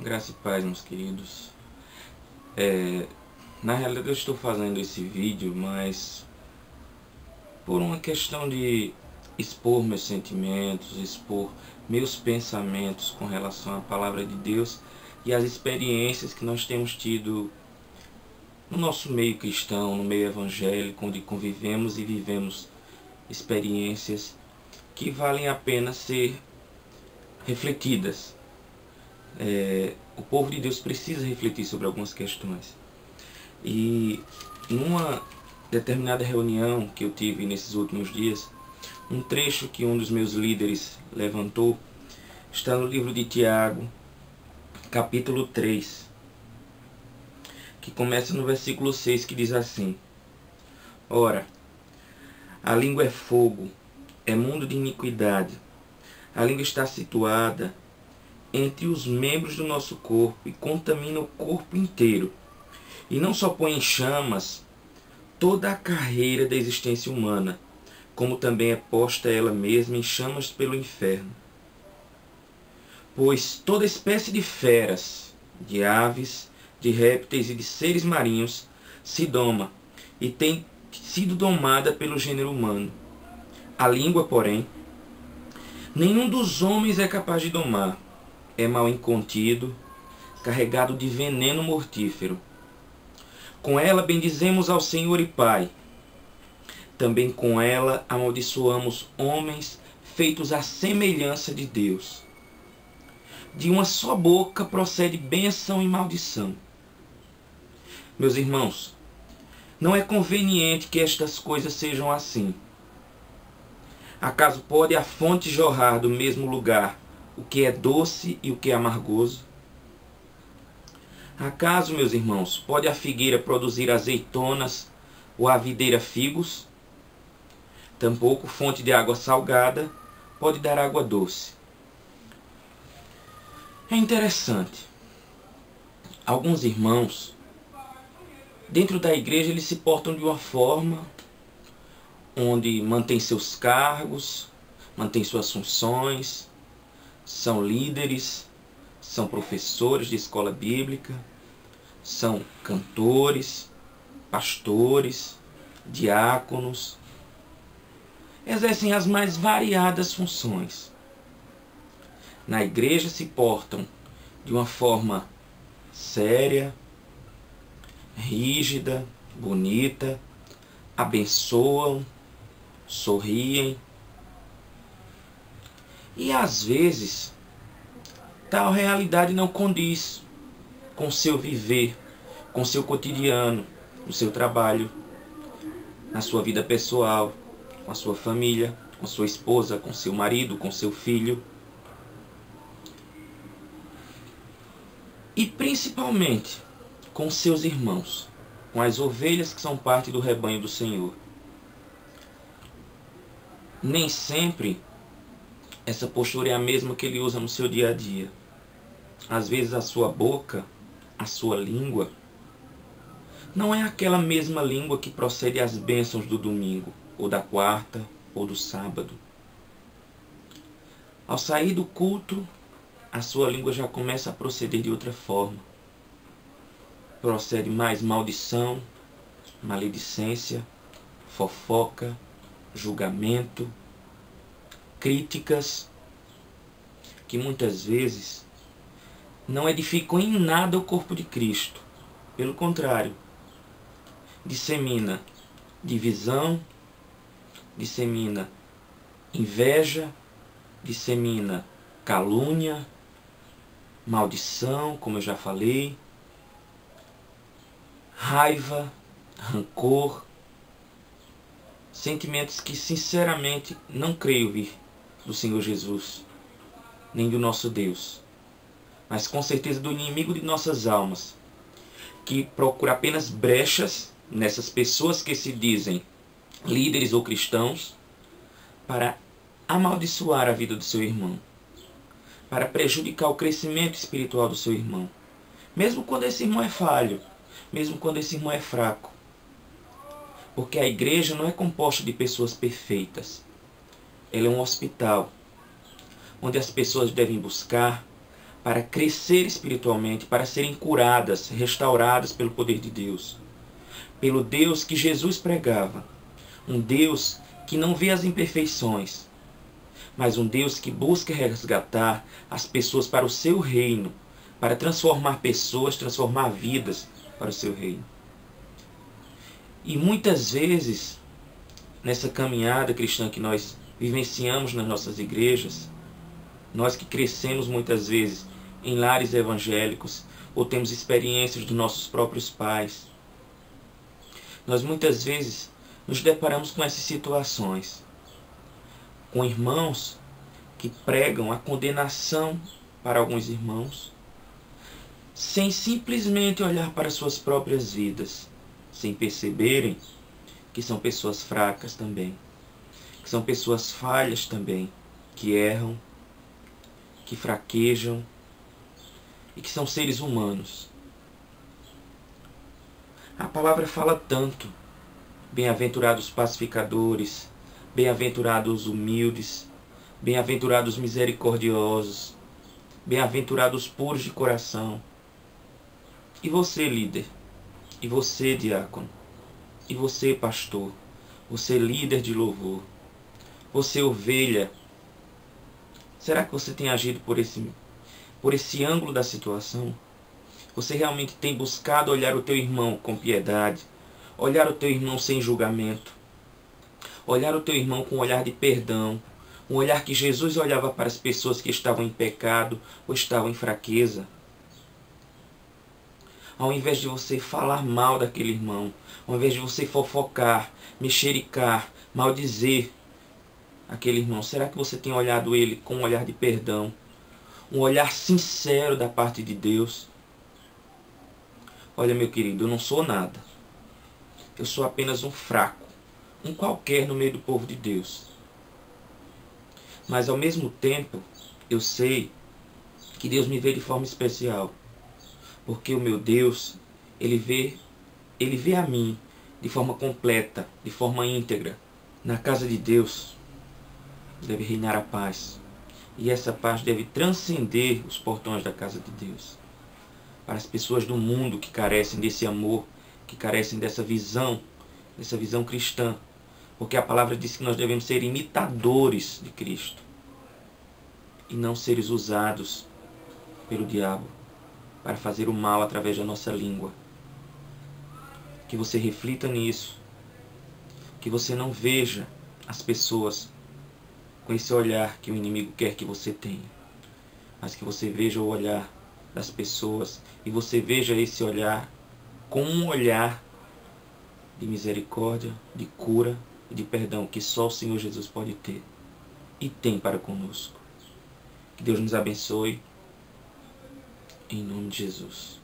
Graça e paz, meus queridos. Na realidade eu estou fazendo esse vídeo, mas por uma questão de expor meus sentimentos, expor meus pensamentos com relação à palavra de Deus e as experiências que nós temos tido no nosso meio cristão, no meio evangélico, onde convivemos e vivemos experiências que valem a pena ser refletidas. O povo de Deus precisa refletir sobre algumas questões. E numa determinada reunião que eu tive nesses últimos dias, um trecho que um dos meus líderes levantou está no livro de Tiago, capítulo 3, que começa no versículo 6, que diz assim: Ora, a língua é fogo, é mundo de iniquidade. A língua está situada entre os membros do nosso corpo e contamina o corpo inteiro. E não só põe em chamas toda a carreira da existência humana, como também é posta ela mesma em chamas pelo inferno. Pois toda espécie de feras, de aves, de répteis e de seres marinhos se doma e tem sido domada pelo gênero humano. A língua, porém, nenhum dos homens é capaz de domar. É mal incontido, carregado de veneno mortífero. Com ela bendizemos ao Senhor e Pai. Também com ela amaldiçoamos homens feitos à semelhança de Deus. De uma só boca procede bênção e maldição. Meus irmãos, não é conveniente que estas coisas sejam assim. Acaso pode a fonte jorrar do mesmo lugar o que é doce e o que é amargoso? Acaso, meus irmãos, pode a figueira produzir azeitonas ou a videira figos? Tampouco fonte de água salgada pode dar água doce. É interessante. Alguns irmãos, dentro da igreja, eles se portam de uma forma onde mantêm seus cargos, mantêm suas funções, são líderes, são professores de escola bíblica, são cantores, pastores, diáconos, exercem as mais variadas funções. Na igreja se portam de uma forma séria, rígida, bonita, abençoam, sorriem. E às vezes tal realidade não condiz com o seu viver, com o seu cotidiano, no seu trabalho, na sua vida pessoal, com a sua família, com sua esposa, com seu marido, com seu filho. E principalmente com seus irmãos, com as ovelhas que são parte do rebanho do Senhor. Nem sempre essa postura é a mesma que ele usa no seu dia a dia. Às vezes a sua boca, a sua língua, não é aquela mesma língua que procede às bênçãos do domingo, ou da quarta, ou do sábado. Ao sair do culto, a sua língua já começa a proceder de outra forma. Procede mais maldição, maledicência, fofoca, julgamento, críticas, que muitas vezes não edificam em nada o corpo de Cristo. Pelo contrário, dissemina divisão, dissemina inveja, dissemina calúnia, maldição, como eu já falei, raiva, rancor, sentimentos que sinceramente não creio vir do Senhor Jesus, nem do nosso Deus, mas com certeza do inimigo de nossas almas, que procura apenas brechas nessas pessoas que se dizem líderes ou cristãos para amaldiçoar a vida do seu irmão, para prejudicar o crescimento espiritual do seu irmão, mesmo quando esse irmão é falho, mesmo quando esse irmão é fraco. Porque a igreja não é composta de pessoas perfeitas. Ela é um hospital, onde as pessoas devem buscar para crescer espiritualmente, para serem curadas, restauradas pelo poder de Deus. Pelo Deus que Jesus pregava. Um Deus que não vê as imperfeições, mas um Deus que busca resgatar as pessoas para o seu reino, para transformar pessoas, transformar vidas para o seu reino. E muitas vezes, nessa caminhada cristã que nós vivenciamos nas nossas igrejas, nós que crescemos muitas vezes em lares evangélicos, ou temos experiências dos nossos próprios pais, nós muitas vezes nos deparamos com essas situações, com irmãos que pregam a condenação para alguns irmãos, sem simplesmente olhar para suas próprias vidas, sem perceberem que são pessoas fracas também, que são pessoas falhas também, que erram, que fraquejam e que são seres humanos. A palavra fala tanto: bem-aventurados pacificadores, bem-aventurados os humildes, bem-aventurados os misericordiosos, bem-aventurados os puros de coração. E você, líder? E você, diácono? E você, pastor? Você, líder de louvor? Você, ovelha? Será que você tem agido por esse ângulo da situação? Você realmente tem buscado olhar o teu irmão com piedade, olhar o teu irmão sem julgamento, olhar o teu irmão com um olhar de perdão, um olhar que Jesus olhava para as pessoas que estavam em pecado ou estavam em fraqueza? Ao invés de você falar mal daquele irmão, ao invés de você fofocar, mexericar, maldizer aquele irmão, será que você tem olhado ele com um olhar de perdão, um olhar sincero da parte de Deus? Olha, meu querido, eu não sou nada. Eu sou apenas um fraco, um qualquer no meio do povo de Deus. Mas ao mesmo tempo, eu sei que Deus me vê de forma especial. Porque o meu Deus, Ele vê a mim de forma completa, de forma íntegra. Na casa de Deus deve reinar a paz. E essa paz deve transcender os portões da casa de Deus. Para as pessoas do mundo que carecem desse amor, que carecem dessa visão cristã. Porque a palavra diz que nós devemos ser imitadores de Cristo. E não seres usados pelo diabo para fazer o mal através da nossa língua. Que você reflita nisso. Que você não veja as pessoas com esse olhar que o inimigo quer que você tenha. Mas que você veja o olhar das pessoas e você veja esse olhar com um olhar de misericórdia, de cura e de perdão que só o Senhor Jesus pode ter e tem para conosco. Que Deus nos abençoe. Em nome de Jesus.